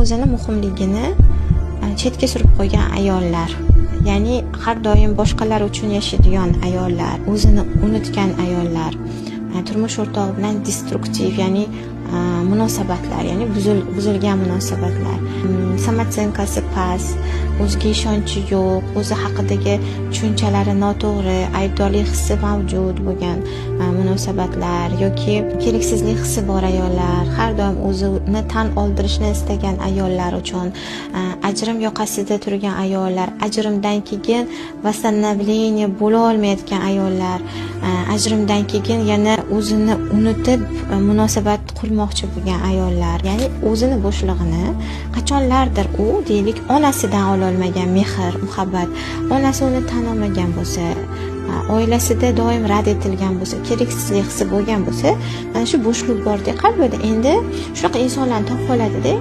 o'zini muhimligini chetga surib qo'ygan ayollar, ya'ni har doim boshqalar uchun yashaydigan ayollar, o'zini unutgan ayollar, turmush o'rtog'i bilan destruktiv, ya'ni munosabatlar, ya'ni buzilgan munosabatlar, samotsenkasi past, o'ziga ishonchi yo'q, o'zi haqidagi tushunchalari noto'g'ri, aybdorlik hissi mavjud bo'lgan munosabatlar yoki keraksizlik hissi bor ayollar, har doim o'zini tan oldirishni istagan ayollar uchun, ajrim yoqasida turgan ayollar, ajrimdan keyin восстановление bo'la olmayotgan ayollar, ajrimdan keyin yana o'zini unutib munosabat qurmoqchi bo'lgan ayollar, ya'ni o'zini bo'shlig'ini qachonlardir u deylik onasidan ololmagan mehr, muhabbat, onasi uni tan olmagan bo'lsa, oilasida doim rad etilgan bo'lsa, keraksizlik hissi bo'lgan bo'lsa, mana shu bo'shliq bordek qalbida endi shunaqa insonlarni topib oladida.